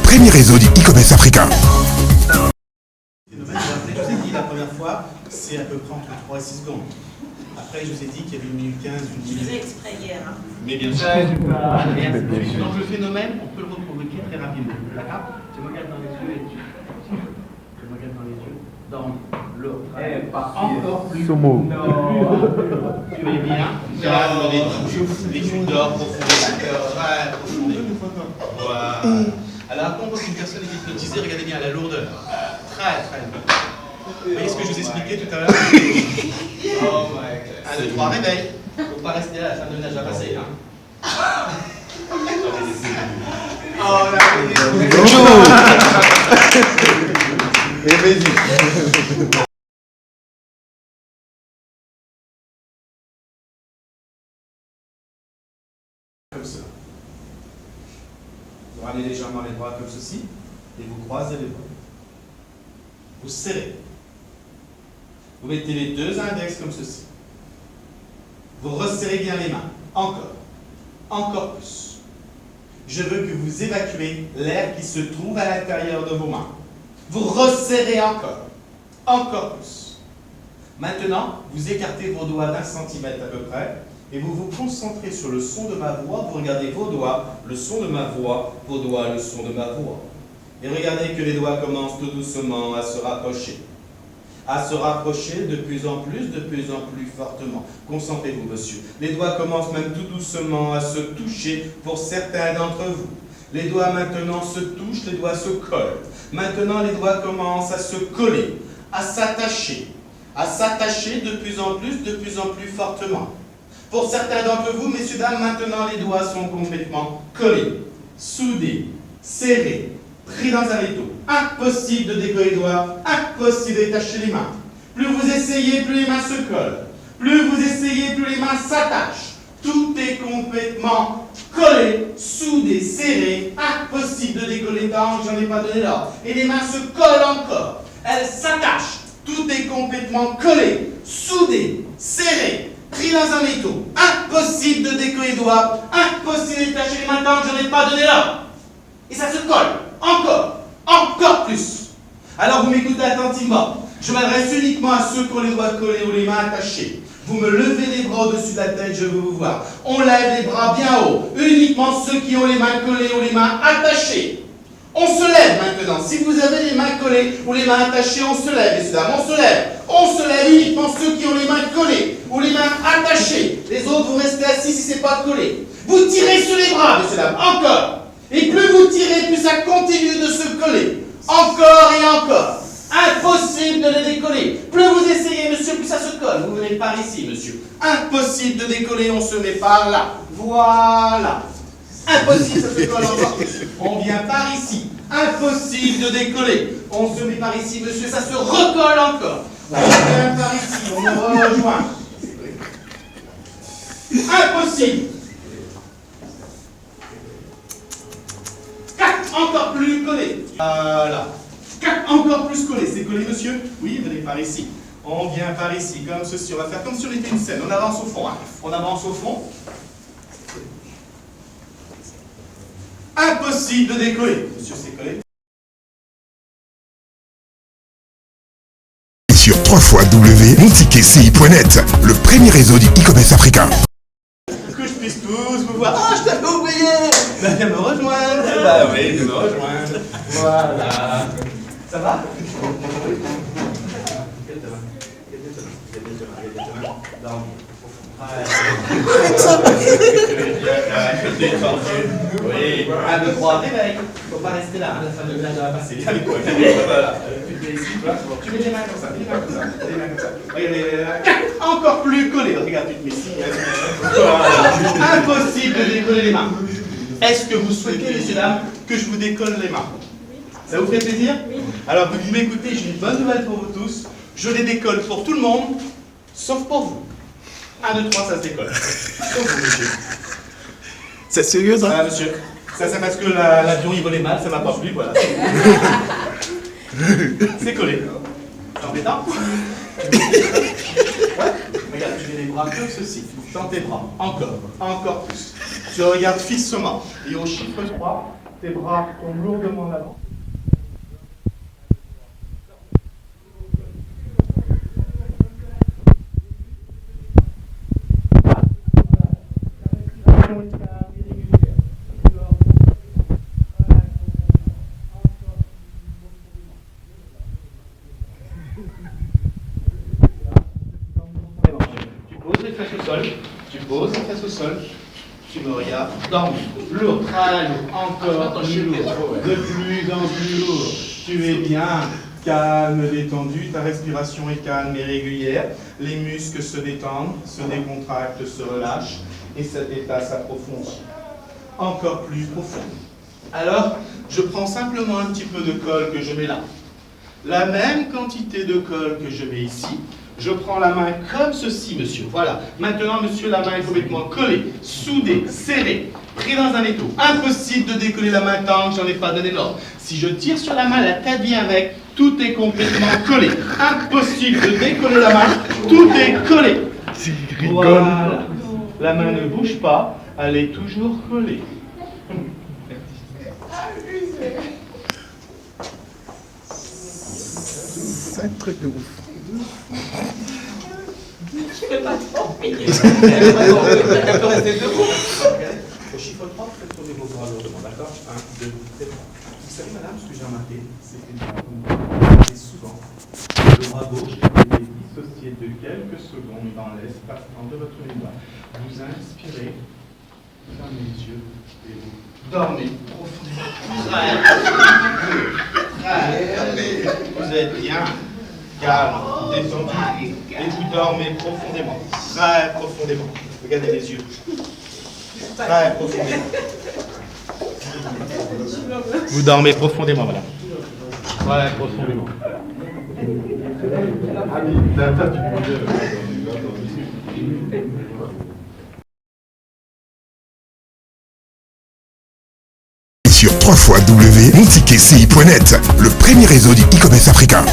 premier réseau du e-commerce africain. Je vous ai dit la première fois, c'est à peu près entre 3 et 6 secondes. Après, je vous ai dit qu'il y avait 1 minute 15, 1 minute. Je faisais exprès hier. Hein. Mais bien sûr. Donc le phénomène, on peut le reprovoquer très rapidement. D'accord? Je me regarde dans les yeux et je me regarde dans les yeux. Dans le encore plus. Somo. Tu es bien. Calme les touches. Et tu dors profondément. Très profondément. Voilà. Alors, quand on voit qu'une personne est hypnotisée, regardez bien la lourdeur. Très, très lourde. Vous voyez ce que je vous expliquais tout à l'heure? Oh my God. 1, 2, 3, réveil. Il ne faut pas rester là, la fin de ménage va passer. Hein. Oh là, comme ça. Vous ramenez légèrement les bras comme ceci et vous croisez les bras. Vous serrez. Vous mettez les 2 index comme ceci. Vous resserrez bien les mains. Encore. Encore plus. Je veux que vous évacuez l'air qui se trouve à l'intérieur de vos mains. Vous resserrez encore. Encore plus. Maintenant, vous écartez vos doigts d'1 centimètre à peu près et vous vous concentrez sur le son de ma voix. Vous regardez vos doigts, le son de ma voix, vos doigts, le son de ma voix. Et regardez que les doigts commencent tout doucement à se rapprocher. À se rapprocher de plus en plus fortement. Concentrez-vous, monsieur. Les doigts commencent même tout doucement à se toucher pour certains d'entre vous. Les doigts maintenant se touchent, les doigts se collent. Maintenant, les doigts commencent à se coller, à s'attacher de plus en plus fortement. Pour certains d'entre vous, messieurs, dames, maintenant, les doigts sont complètement collés, soudés, serrés, pris dans un étau. Impossible de décoller les doigts, impossible de détacher les mains. Plus vous essayez, plus les mains se collent. Plus vous essayez, plus les mains s'attachent. Tout est complètement collé, soudé, serré. Impossible de décoller tant que j'en ai pas donné l'ordre. Et les mains se collent encore. Elles s'attachent. Tout est complètement collé, soudé, serré, pris dans un étau. Impossible de décoller les doigts. Impossible de détacher les mains tant que j'en ai pas donné l'ordre. Et ça se colle. Encore plus. Alors vous m'écoutez attentivement. Je m'adresse uniquement à ceux qui ont les doigts collés ou les mains attachées. Vous me levez les bras au-dessus de la tête, je veux vous voir. On lève les bras bien haut. Uniquement ceux qui ont les mains collées ou les mains attachées. On se lève maintenant. Si vous avez les mains collées ou les mains attachées, on se lève, messieurs, dames, on se lève. On se lève uniquement ceux qui ont les mains collées ou les mains attachées. Les autres, vous restez assis si ce n'est pas collé. Vous tirez sur les bras, messieurs, dames, encore. Et plus vous tirez, plus ça continue de se coller. Encore et encore. Impossible de les décoller. Plus vous essayez, monsieur, plus ça se colle. Vous venez par ici, monsieur. Impossible de décoller, on se met par là. Voilà. Impossible, ça se colle encore. On vient par ici. Impossible de décoller. On se met par ici, monsieur, ça se recolle encore. On vient par ici, on me rejoint. Impossible. Encore plus collé. Voilà. Encore plus collé. C'est collé, monsieur? Oui, venez par ici. On vient par ici, comme ceci. On va faire comme si on était une scène. On avance au fond. Hein. On avance au fond. Impossible de décoller. Monsieur, c'est collé. Sur www.monticketci.net, le premier réseau du e-commerce africain. Que je puisse tous vous voir. Ah, je t'avais oublié. Ben, viens me rejoindre. Bah oui, viens me rejoindre. Voilà. Ça va? Oui, 1, 2, 3, réveil. Faut pas rester là, la fin de ménage va passer. Voilà. Tu mets les mains comme ça, les mains comme ça, les mains comme ça. Regardez, encore plus collé. Regarde, tu te mets ici. Impossible de décoller les mains. Est-ce que vous souhaitez, messieurs, dames, que je vous décolle les mains? Ça vous fait plaisir? Oui. Alors, vous m'écoutez, j'ai une bonne nouvelle pour vous tous. Je les décolle pour tout le monde, sauf pour vous. 1, 2, 3, ça se décolle. Sauf vous, monsieur. C'est sérieux, ça? Ah, monsieur. Ça, c'est parce que l'avion, il volait mal, ça m'a pas plu, voilà. C'est collé. Embêtant? Ouais. Regarde, tu mets les bras comme ceci. Dans tes bras. Encore. Encore plus. Tu regardes fixement. Et au chiffre 3, Tes bras tombent lourdement en avant. Tu poses les fesses au sol. Tu poses les fesses au sol. Tu me regardes. Dorme. Lourd. Très lourd. Encore plus lourd. De plus en plus lourd. Tu es bien calme, détendu. Ta respiration est calme et régulière. Les muscles se détendent, se décontractent, se relâchent. Et cet état s'approfondit. Encore plus profond. Alors, je prends simplement un petit peu de colle que je mets là. La même quantité de colle que je mets ici. Je prends la main comme ceci, monsieur. Voilà. Maintenant, monsieur, la main est complètement collée, soudée, serrée, pris dans un étau. Impossible de décoller la main tant que j'en ai pas donné l'ordre. Si je tire sur la main, la tête vient avec. Tout est complètement collé. Impossible de décoller la main. Tout est collé. Voilà. La main ne bouge pas. Elle est toujours collée. C'est un truc de ouf. Je peux pas dormir. Elle peut rester debout. Au chiffre 3, faites tourner vos bras lourdement, d'accord 1, 2, 3. Vous savez, madame, ce que j'ai remarqué, c'est que vous avez souvent le bras gauche est dissocié de quelques secondes dans l'espace-temps de votre mémoire. Vous inspirez, fermez les yeux et vous dormez profondément. Vous êtes bien calme, détendu, et vous dormez profondément, très profondément. Regardez les yeux. Très profondément. Vous dormez profondément, madame. Très profondément. Sur www.monticketci.net, le premier réseau du e-commerce africain.